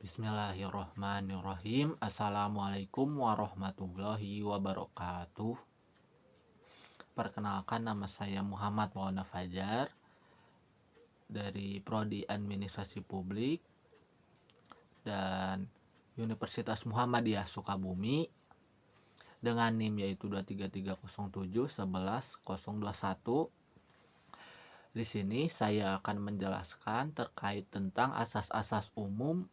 Bismillahirrohmanirrohim. Assalamualaikum warahmatullahi wabarakatuh. Perkenalkan, nama saya Muhammad Maulana Fajar dari Prodi Administrasi Publik dan Universitas Muhammadiyah Sukabumi dengan NIM yaitu 23307111021. Di sini saya akan menjelaskan terkait tentang asas-asas umum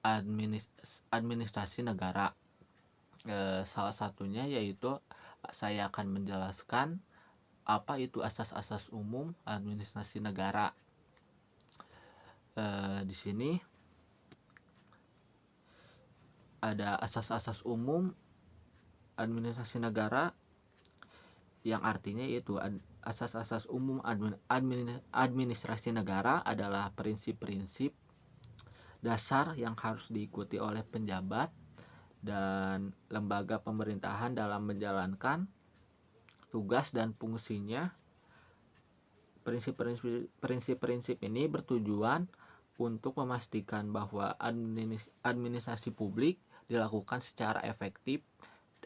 administrasi negara. Salah satunya yaitu saya akan menjelaskan apa itu asas-asas umum administrasi negara. Di sini ada asas-asas umum administrasi negara yang artinya yaitu asas-asas umum administrasi negara adalah prinsip-prinsip dasar yang harus diikuti oleh penjabat dan lembaga pemerintahan dalam menjalankan tugas dan fungsinya. Prinsip-prinsip ini bertujuan untuk memastikan bahwa administrasi publik dilakukan secara efektif,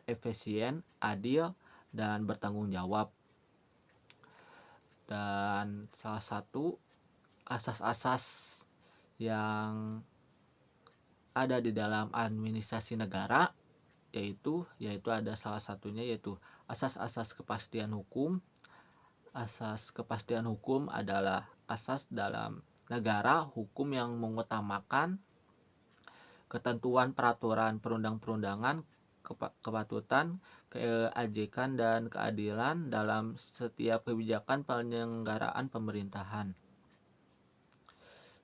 efisien, adil, dan bertanggung jawab. Dan salah satu asas-asas yang ada di dalam administrasi negara yaitu ada salah satunya yaitu asas-asas kepastian hukum. Asas kepastian hukum adalah asas dalam negara hukum yang mengutamakan ketentuan peraturan perundang-perundangan, kepatutan, keajekan, dan keadilan dalam setiap kebijakan penyelenggaraan pemerintahan.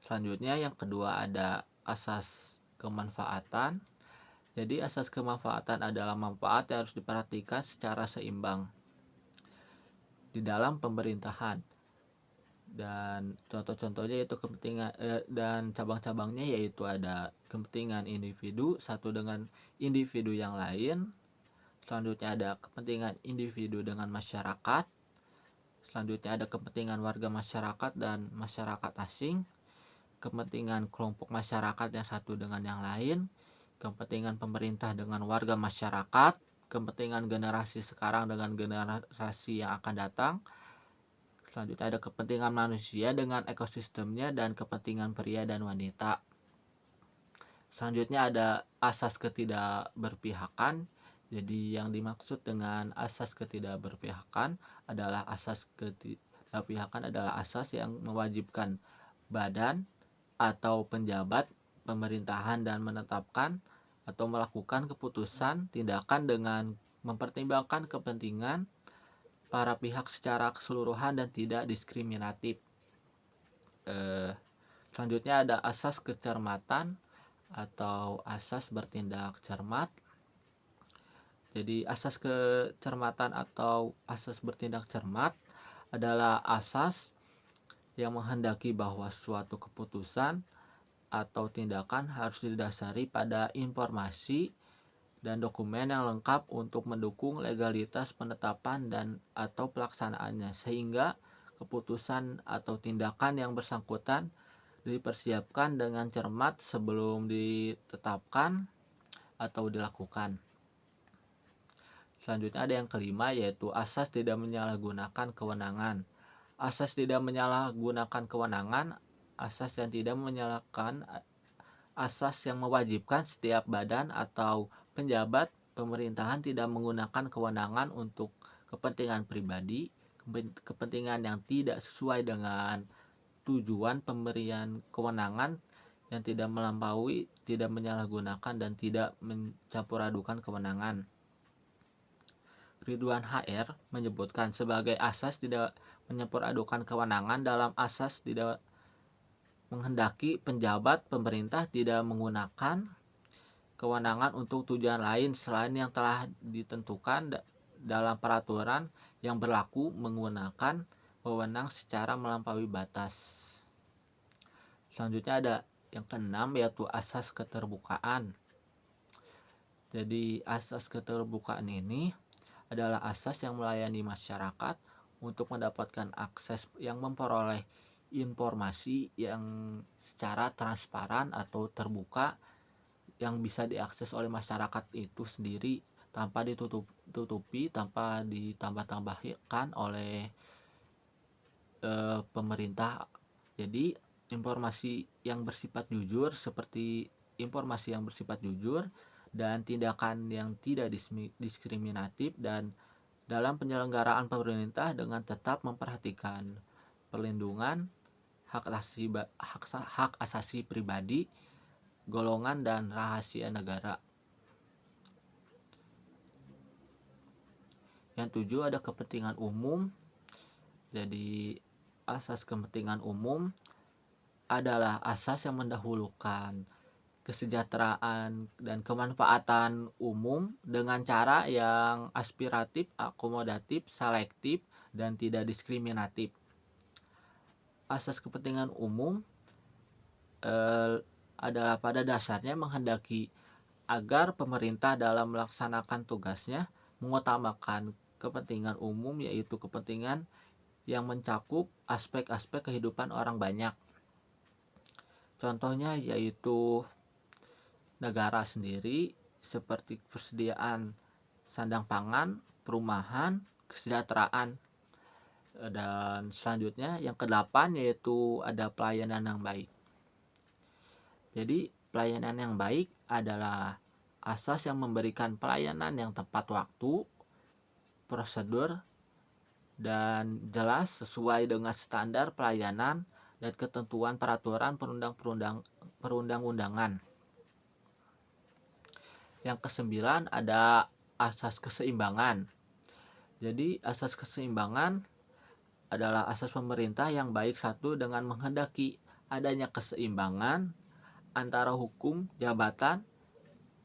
Selanjutnya yang kedua ada asas kemanfaatan. Jadi asas kemanfaatan adalah manfaat yang harus diperhatikan secara seimbang di dalam pemerintahan, dan contoh-contohnya yaitu kepentingan dan cabang-cabangnya yaitu ada kepentingan individu satu dengan individu yang lain. Selanjutnya ada kepentingan individu dengan masyarakat. Selanjutnya ada kepentingan warga masyarakat dan masyarakat asing, kepentingan kelompok masyarakat yang satu dengan yang lain, kepentingan pemerintah dengan warga masyarakat, kepentingan generasi sekarang dengan generasi yang akan datang. Selanjutnya ada kepentingan manusia dengan ekosistemnya dan kepentingan pria dan wanita. Selanjutnya ada asas ketidakberpihakan. Jadi yang dimaksud dengan asas ketidakberpihakan adalah asas yang mewajibkan badan atau penjabat pemerintahan dan menetapkan atau melakukan keputusan tindakan dengan mempertimbangkan kepentingan para pihak secara keseluruhan dan tidak diskriminatif. Selanjutnya ada asas kecermatan atau asas bertindak cermat. Jadi asas kecermatan atau asas bertindak cermat adalah asas yang menghendaki bahwa suatu keputusan atau tindakan harus didasari pada informasi dan dokumen yang lengkap untuk mendukung legalitas penetapan dan atau pelaksanaannya, sehingga keputusan atau tindakan yang bersangkutan dipersiapkan dengan cermat sebelum ditetapkan atau dilakukan. Selanjutnya ada yang kelima yaitu asas tidak menyalahgunakan kewenangan. Asas tidak menyalahgunakan kewenangan, asas yang tidak menyalahkan asas yang mewajibkan setiap badan atau penjabat pemerintahan tidak menggunakan kewenangan untuk kepentingan pribadi, kepentingan yang tidak sesuai dengan tujuan pemberian kewenangan, yang tidak melampaui, tidak menyalahgunakan, dan tidak mencampur adukan kewenangan. Ridwan HR menyebutkan sebagai asas tidak mencampur adukan kewenangan dalam asas tidak menghendaki penjabat pemerintah tidak menggunakan kewenangan untuk tujuan lain selain yang telah ditentukan dalam peraturan yang berlaku menggunakan wewenang secara melampaui batas. Selanjutnya ada yang keenam yaitu asas keterbukaan. Jadi asas keterbukaan ini adalah asas yang melayani masyarakat untuk mendapatkan akses yang memperoleh informasi yang secara transparan atau terbuka yang bisa diakses oleh masyarakat itu sendiri tanpa ditutupi, tanpa ditambah-tambahkan oleh pemerintah. Jadi informasi yang bersifat jujur seperti informasi yang bersifat jujur dan tindakan yang tidak diskriminatif dan dalam penyelenggaraan pemerintah dengan tetap memperhatikan perlindungan hak asasi pribadi, golongan dan rahasia negara. Yang 7 ada kepentingan umum. Jadi asas kepentingan umum adalah asas yang mendahulukan kesejahteraan dan kemanfaatan umum dengan cara yang aspiratif, akomodatif, selektif, dan tidak diskriminatif. Asas kepentingan umum adalah pada dasarnya menghendaki agar pemerintah dalam melaksanakan tugasnya mengutamakan kepentingan umum, yaitu kepentingan yang mencakup aspek-aspek kehidupan orang banyak. Contohnya yaitu negara sendiri seperti persediaan sandang pangan, perumahan, kesejahteraan. Dan selanjutnya yang ke-8 yaitu ada pelayanan yang baik. Jadi pelayanan yang baik adalah asas yang memberikan pelayanan yang tepat waktu, prosedur, dan jelas sesuai dengan standar pelayanan dan ketentuan peraturan perundang-undangan. Yang ke-9 ada asas keseimbangan. Jadi asas keseimbangan adalah asas pemerintah yang baik satu dengan menghendaki adanya keseimbangan antara hukum, jabatan,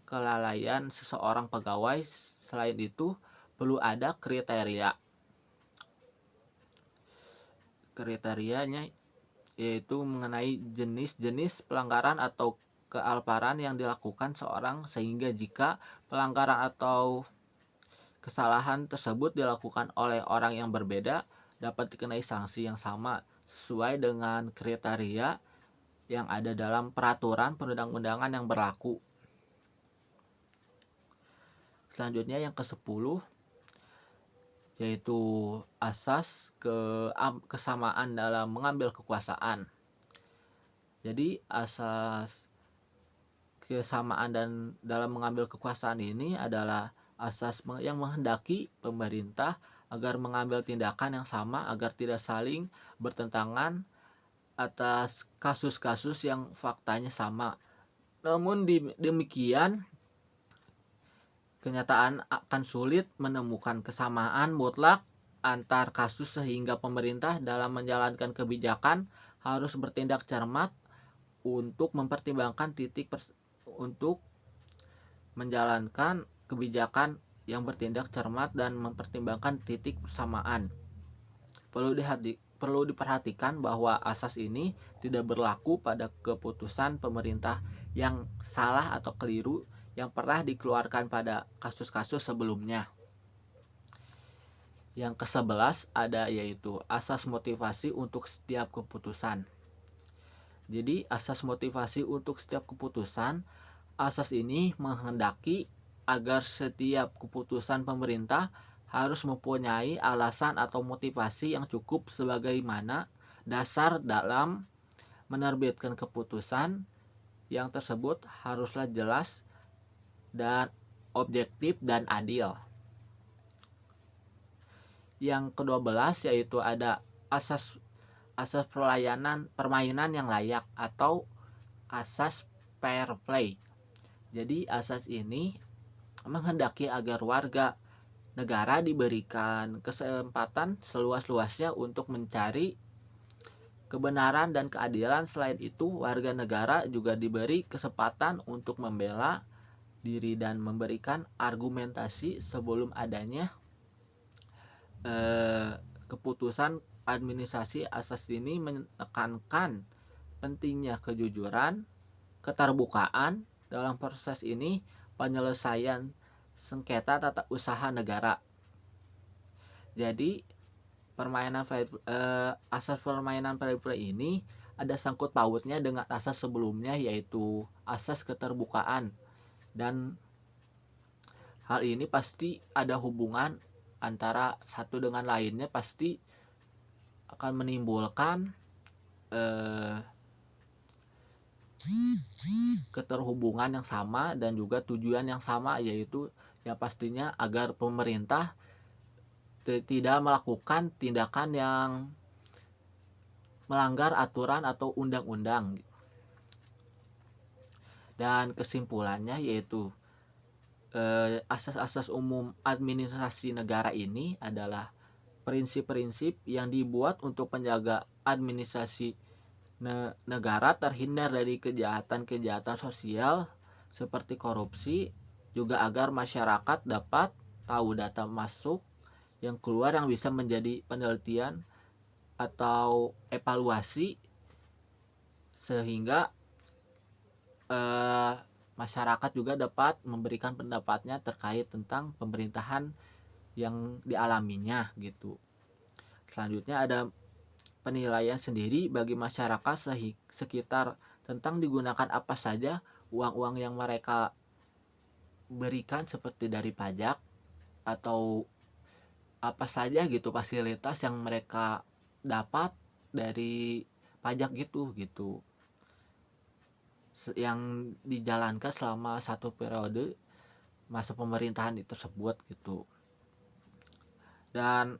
kelalaian seseorang pegawai. Selain itu, perlu ada kriterianya, yaitu mengenai jenis-jenis pelanggaran atau kealparan yang dilakukan seorang, sehingga jika pelanggaran atau kesalahan tersebut dilakukan oleh orang yang berbeda dapat dikenai sanksi yang sama sesuai dengan kriteria yang ada dalam peraturan perundang-undangan yang berlaku. Selanjutnya yang ke-10 yaitu asas kesamaan dalam mengambil kekuasaan. Jadi asas kesamaan dan dalam mengambil kekuasaan ini adalah asas yang menghendaki pemerintah agar mengambil tindakan yang sama agar tidak saling bertentangan atas kasus-kasus yang faktanya sama. Namun demikian, kenyataan akan sulit menemukan kesamaan mutlak antar kasus sehingga pemerintah dalam menjalankan kebijakan harus bertindak cermat untuk mempertimbangkan untuk menjalankan kebijakan yang bertindak cermat dan mempertimbangkan titik persamaan. Perlu diperhatikan bahwa asas ini tidak berlaku pada keputusan pemerintah yang salah atau keliru yang pernah dikeluarkan pada kasus-kasus sebelumnya. Yang ke-11 ada yaitu asas motivasi untuk setiap keputusan. Jadi asas motivasi untuk setiap keputusan, asas ini menghendaki agar setiap keputusan pemerintah harus mempunyai alasan atau motivasi yang cukup sebagaimana dasar dalam menerbitkan keputusan. Yang tersebut haruslah jelas dan objektif dan adil. Yang ke-12 yaitu ada asas permainan yang layak atau asas fair play. Jadi asas ini menghendaki agar warga negara diberikan kesempatan seluas-luasnya untuk mencari kebenaran dan keadilan. Selain itu, warga negara juga diberi kesempatan untuk membela diri dan memberikan argumentasi sebelum adanya keputusan administrasi. Asas ini menekankan pentingnya kejujuran, keterbukaan dalam proses ini penyelesaian sengketa tata usaha negara. Jadi asas permainan fair play ini ada sangkut pautnya dengan asas sebelumnya, yaitu asas keterbukaan, dan hal ini pasti ada hubungan antara satu dengan lainnya, pasti akan menimbulkan keterhubungan yang sama dan juga tujuan yang sama, yaitu yang pastinya agar pemerintah tidak melakukan tindakan yang melanggar aturan atau undang-undang. Dan kesimpulannya yaitu asas-asas umum administrasi negara ini adalah prinsip-prinsip yang dibuat untuk menjaga administrasi negara terhindar dari kejahatan-kejahatan sosial seperti korupsi, juga agar masyarakat dapat tahu data masuk yang keluar yang bisa menjadi penelitian atau evaluasi, sehingga masyarakat juga dapat memberikan pendapatnya terkait tentang pemerintahan yang dialaminya gitu. Selanjutnya ada penilaian sendiri bagi masyarakat sekitar tentang digunakan apa saja uang-uang yang mereka berikan, seperti dari pajak atau apa saja gitu fasilitas yang mereka dapat dari pajak gitu yang dijalankan selama satu periode masa pemerintahan tersebut gitu. Dan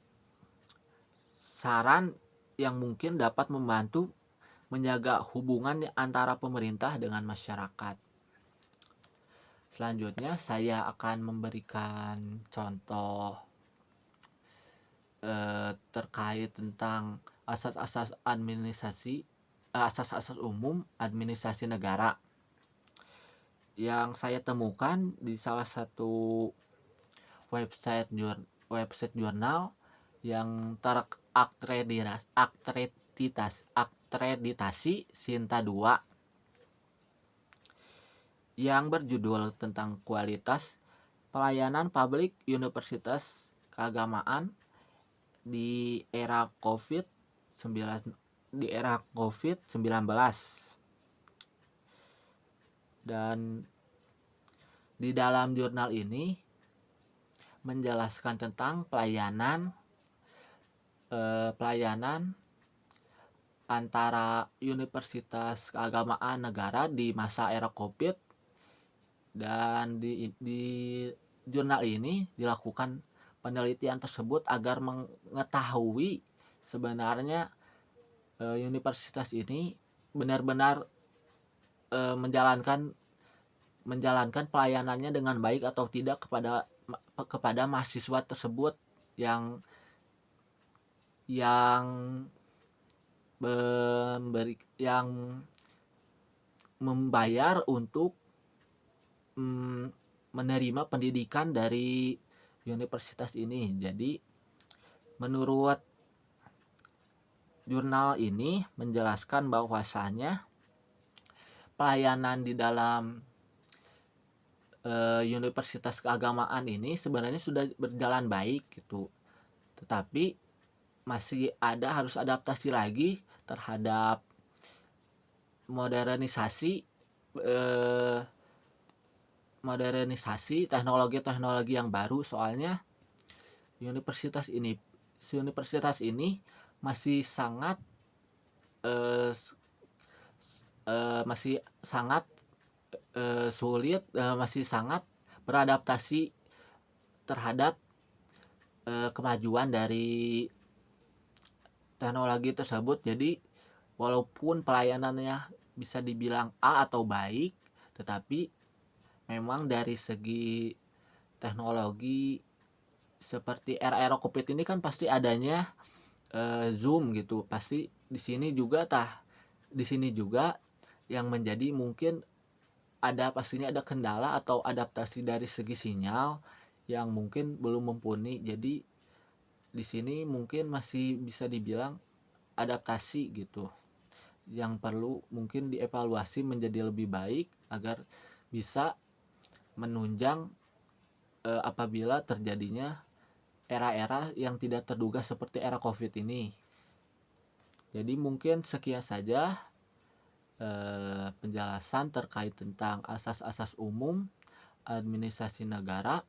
saran yang mungkin dapat membantu menjaga hubungan antara pemerintah dengan masyarakat. Selanjutnya saya akan memberikan contoh terkait tentang asas-asas umum administrasi negara yang saya temukan di salah satu website jurnal yang terakreditasi Sinta 2 yang berjudul tentang kualitas pelayanan publik universitas keagamaan di era COVID-19. Dan di dalam jurnal ini menjelaskan tentang pelayanan antara universitas keagamaan negara di masa era COVID. Dan di jurnal ini dilakukan penelitian tersebut agar mengetahui sebenarnya universitas ini benar-benar menjalankan pelayanannya dengan baik atau tidak kepada mahasiswa tersebut yang membayar untuk menerima pendidikan dari universitas ini. Jadi menurut jurnal ini menjelaskan bahwasanya pelayanan di dalam universitas keagamaan ini sebenarnya sudah berjalan baik gitu, tetapi masih harus adaptasi lagi terhadap modernisasi teknologi yang baru. Soalnya universitas ini masih sangat sulit, masih sangat beradaptasi terhadap kemajuan dari teknologi tersebut. Jadi walaupun pelayanannya bisa dibilang A atau baik, tetapi memang dari segi teknologi seperti era COVID ini kan pasti adanya Zoom gitu. Pasti di sini juga yang menjadi mungkin pastinya ada kendala atau adaptasi dari segi sinyal yang mungkin belum mumpuni. Jadi di sini mungkin masih bisa dibilang adaptasi gitu, yang perlu mungkin dievaluasi menjadi lebih baik agar bisa menunjang apabila terjadinya era-era yang tidak terduga seperti era COVID ini. Jadi mungkin sekian saja penjelasan terkait tentang asas-asas umum administrasi negara.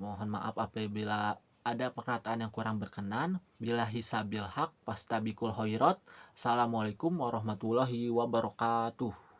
Mohon maaf apabila ada perkataan yang kurang berkenan. Billahi sabil haq, fastabikul khairat. Assalamualaikum warahmatullahi wabarakatuh.